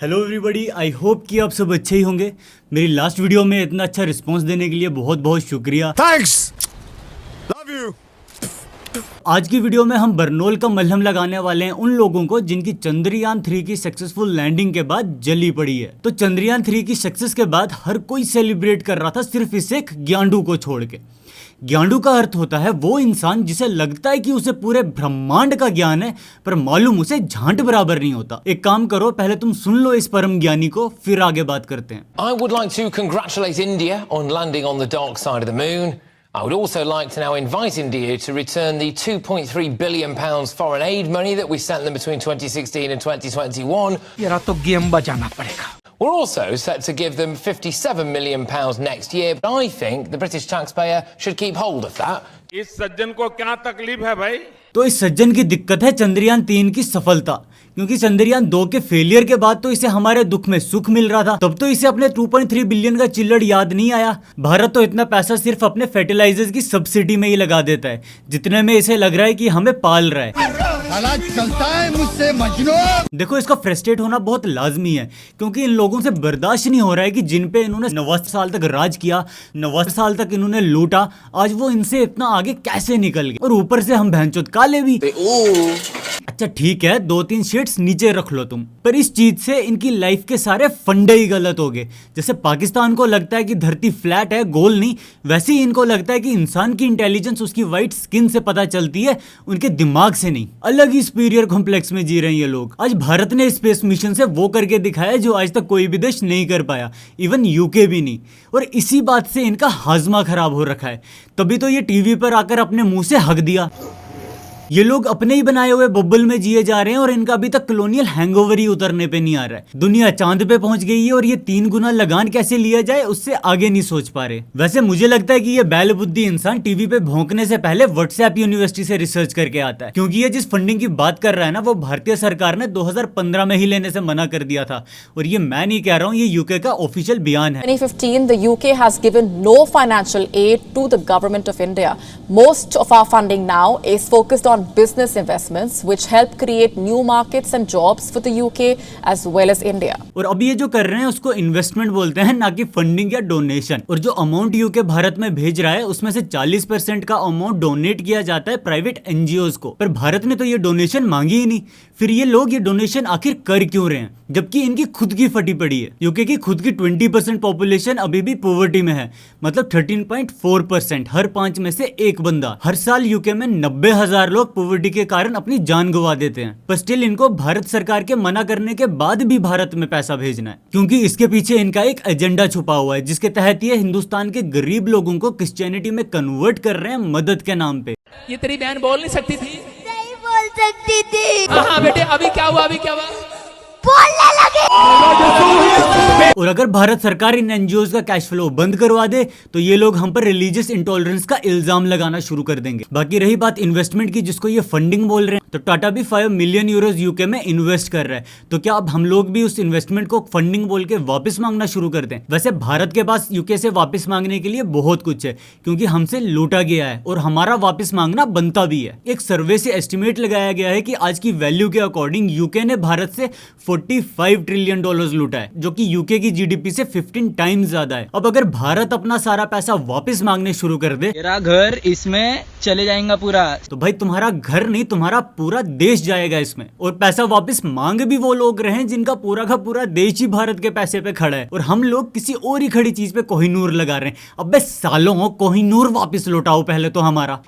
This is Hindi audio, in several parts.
हेलो एवरीबॉडी, आई होप कि आप सब अच्छे ही होंगे। मेरी लास्ट वीडियो में इतना अच्छा रिस्पांस देने के लिए बहुत बहुत शुक्रिया। Thanks, love you. आज की वीडियो में हम बरनोल का मलहम लगाने वाले हैं उन लोगों को जिनकी चंद्रयान 3 की सक्सेसफुल लैंडिंग के बाद जली पड़ी है। तो चंद्रयान 3 की सक्सेस के बाद हर कोई सेलिब्रेट कर रहा था, सिर्फ इस एक ग्यांडू को छोड़ के। ग्यांडू का अर्थ होता है वो इंसान जिसे लगता है कि उसे पूरे ब्रह्मांड का ज्ञान है, पर मालूम उसे झांट बराबर नहीं होता। एक काम करो, पहले तुम सुन लो इस परम ज्ञानी को, फिर आगे बात करते हैं। I would like to congratulate India on landing on the dark side of the moon. I would also like to now invite India to return the £2.3 billion foreign aid money that we sent them between 2016 and 2021. यार तो गेम बजाना पड़ेगा। We're also set to give them £57 million next year, but I think the British taxpayer should keep hold of that. इस सज्जन को क्या तकलीफ है भाई? तो इस सज्जन की दिक्कत है चंद्रयान 3 की सफलता, क्योंकि चंद्रयान 2 के फेलियर के बाद तो इसे हमारे दुख में सुख मिल रहा था। तब तो इसे अपने 2.3 बिलियन का चिल्लड़ याद नहीं आया। भारत तो इतना पैसा सिर्फ अपने फर्टिलाइजर्स की सब्सिडी में ही लगा देता है, जितने में इसे लग रहा है कि हमें पाल रहा है। चलता है मुझसे मजनू। देखो, इसका फ्रस्ट्रेट होना बहुत लाजमी है, क्योंकि इन लोगों से बर्दाश्त नहीं हो रहा है कि जिन पे इन्होंने 90 साल तक राज किया, 90 साल तक इन्होंने लूटा, आज वो इनसे इतना आगे कैसे निकल गए। और ऊपर से हम भैंचोद काले भी। अच्छा ठीक है, 2-3 शेड्स नीचे रख लो तुम, पर इस चीज से इनकी लाइफ के सारे फंडे ही गलत हो गए। जैसे पाकिस्तान को लगता है कि धरती फ्लैट है, गोल नहीं, वैसे ही इनको लगता है कि इंसान की इंटेलिजेंस उसकी व्हाइट स्किन से पता चलती है, उनके दिमाग से नहीं। अलग ही सुपीरियर कॉम्प्लेक्स में जी रहे हैं ये लोग। आज भारत ने स्पेस मिशन से वो करके दिखाया जो आज तक कोई भी देश नहीं कर पाया, इवन यूके भी नहीं। और इसी बात से इनका हाजमा खराब हो रखा है, तभी तो ये टीवी पर आकर अपने मुंह से हक दिया। ये लोग अपने ही बनाए हुए बबल में जिए जा रहे हैं और इनका अभी तक कॉलोनियल हैंगओवर ही उतरने पे नहीं आ रहा है। दुनिया चांद पे पहुंच गई है और ये 3 गुना लगान कैसे लिया जाए उससे आगे नहीं सोच पा रहे। वैसे मुझे लगता है कि ये बैल बुद्धि इंसान टीवी पे भौंकने से पहले व्हाट्सएप यूनिवर्सिटी से रिसर्च करके आता है, क्योंकि ये जिस फंडिंग की बात कर रहा है ना, वो भारतीय सरकार ने 2015 में ही लेने से मना कर दिया था। और ये मैं नहीं कह रहा हूँ, ये यूके का ऑफिशियल बयान है। 2015, the UK has given no financial aid to the government of India. Most of our funding now is focused on business investments which help create new markets and jobs for the UK as well as India. और अब ये जो कर रहे हैं उसको इन्वेस्टमेंट बोलते हैं, ना कि फंडिंग या डोनेशन। और जो अमाउंट यूके भारत में भेज रहा है उसमें से 40% का अमाउंट डोनेट किया जाता है प्राइवेट एनजीओज को, पर भारत ने तो ये डोनेशन मांगी ही नहीं। फिर ये लोग ये डोनेशन आखिर कर क्यों रहे हैं, जबकि इनकी खुद की फटी पड़ी है। यूके की खुद की 20% पॉपुलेशन अभी भी पॉवर्टी में है, मतलब 13.4%, हर 5 में से एक बंदा। हर साल यूके में 90,000 लोग पॉवर्टी के कारण अपनी जान गंवा देते हैं, पर स्टिल इनको भारत सरकार के मना करने के बाद भी भारत में पैसा भेजना है, क्योंकि इसके पीछे इनका एक एजेंडा छुपा हुआ है, जिसके तहत ये हिंदुस्तान के गरीब लोगों को क्रिश्चियनिटी में कन्वर्ट कर रहे हैं मदद के नाम पे। ये तेरी बहन बोल नहीं सकती थी? नहीं बोल सकती थी। हाँ बेटे, अभी क्या हुआ? अभी क्या हुआ? बोलने लगे। और अगर भारत सरकार इन एनजीओज का कैश फ्लो बंद करवा दे तो ये लोग हम पर रिलीजियस इंटॉलरेंस का इल्जाम लगाना शुरू कर देंगे। बाकी रही बात इन्वेस्टमेंट की, जिसको ये फंडिंग बोल रहे हैं, तो टाटा भी 5 मिलियन यूरोज यूके में इन्वेस्ट कर रहा है। तो क्या अब हम लोग भी उस इन्वेस्टमेंट को फंडिंग बोल के वापस मांगना शुरू कर दें? वैसे भारत के पास यूके से वापस मांगने के लिए बहुत कुछ है, क्योंकि हमसे लूटा गया है और हमारा वापस मांगना बनता भी है। एक सर्वे से एस्टिमेट लगाया गया है कि आज की वैल्यू के अकॉर्डिंग यूके ने भारत से $45 ट्रिलियन लूटा है, जो कि यूके की जीडीपी से 15 टाइम्स ज्यादा है। अब अगर भारत अपना सारा पैसा वापस मांगने शुरू कर दे, तेरा घर इसमें चले जाएगा पूरा। तो भाई तुम्हारा घर नहीं, तुम्हारा पूरा देश जाएगा इसमें। और पैसा वापस मांग भी वो लोग रहे हैं जिनका पूरा का पूरा देश ही भारत के पैसे पे खड़ा है, और हम लोग किसी और ही खड़ी चीज पे कोहिनूर लगा रहे हैं। अबे सालों, कोहिनूर वापस लौटाओ पहले तो हमारा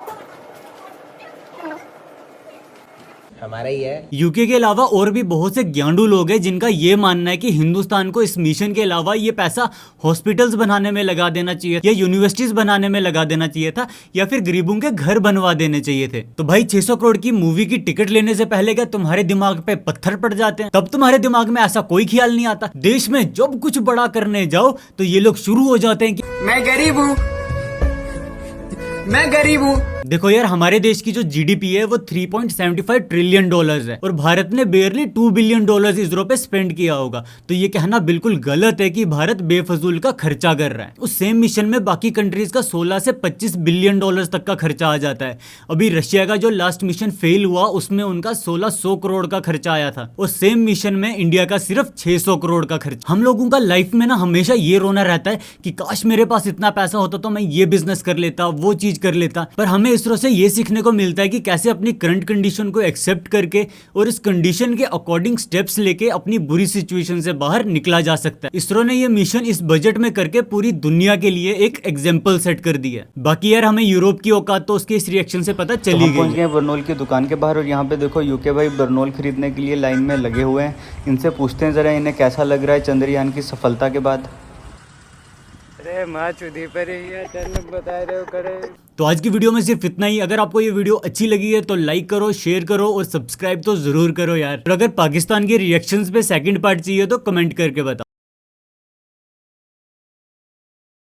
ही है। यूके के अलावा और भी बहुत से ग्यांडू लोग हैं जिनका ये मानना है कि हिंदुस्तान को इस मिशन के अलावा ये पैसा हॉस्पिटल्स बनाने में लगा देना चाहिए, या यूनिवर्सिटीज बनाने में लगा देना चाहिए था, या फिर गरीबों के घर बनवा देने चाहिए थे। तो भाई 600 करोड़ की मूवी की टिकट लेने से पहले क्या तुम्हारे दिमाग पे पत्थर पड़ जाते हैं? तब तुम्हारे दिमाग में ऐसा कोई ख्याल नहीं आता। देश में जब कुछ बड़ा करने जाओ तो ये लोग शुरू हो जाते हैं कि मैं गरीब हूँ, मैं गरीब हूँ, देखो यार, हमारे देश की जो जीडीपी है वो 3.75 ट्रिलियन डॉलर्स है और भारत ने बेयरली 2 बिलियन डॉलर्स इसरो पे स्पेंड किया होगा। तो ये कहना बिल्कुल गलत है कि भारत बेफजूल का खर्चा कर रहा है। उस सेम मिशन में बाकी कंट्रीज का 16 से 25 बिलियन डॉलर्स तक का खर्चा आ जाता है। अभी रशिया का जो लास्ट मिशन फेल हुआ उसमें उनका 1600 करोड़ का खर्चा आया था और सेम मिशन में इंडिया का सिर्फ 600 करोड़ का खर्चा। हम लोगों का लाइफ में ना हमेशा ये रोना रहता है कि काश मेरे पास इतना पैसा होता तो मैं ये बिजनेस कर लेता, वो चीज कर लेता। पर हमें इसरो से ये सीखने को मिलता है कि कैसे अपनी करंट कंडीशन को एक्सेप्ट करके और इस कंडीशन के अकॉर्डिंग स्टेप्स लेके अपनी बुरी सिचुएशन से बाहर निकला जा सकता है। इसरो ने ये मिशन इस बजट में करके पूरी दुनिया के लिए एक एग्जाम्पल सेट कर दी है। बाकी यार हमें यूरोप की औकात तो उसके इस रिएक्शन से पता चली गई। पहुंच गए बर्नोल की दुकान के बाहर और यहाँ पे देखो यूके भाई बर्नोल खरीदने के लिए लाइन में लगे हुए हैं। इनसे पूछते हैं जरा इन्हें कैसा लग रहा है चंद्रयान की सफलता के बाद। अरे माँ चुदी पर ही है, बता रहे हो करे। तो आज की वीडियो में सिर्फ इतना ही। अगर आपको ये वीडियो अच्छी लगी है तो लाइक करो, शेयर करो और सब्सक्राइब तो जरूर करो यार। और अगर पाकिस्तान के रिएक्शंस पे सेकंड पार्ट चाहिए तो कमेंट करके बताओ।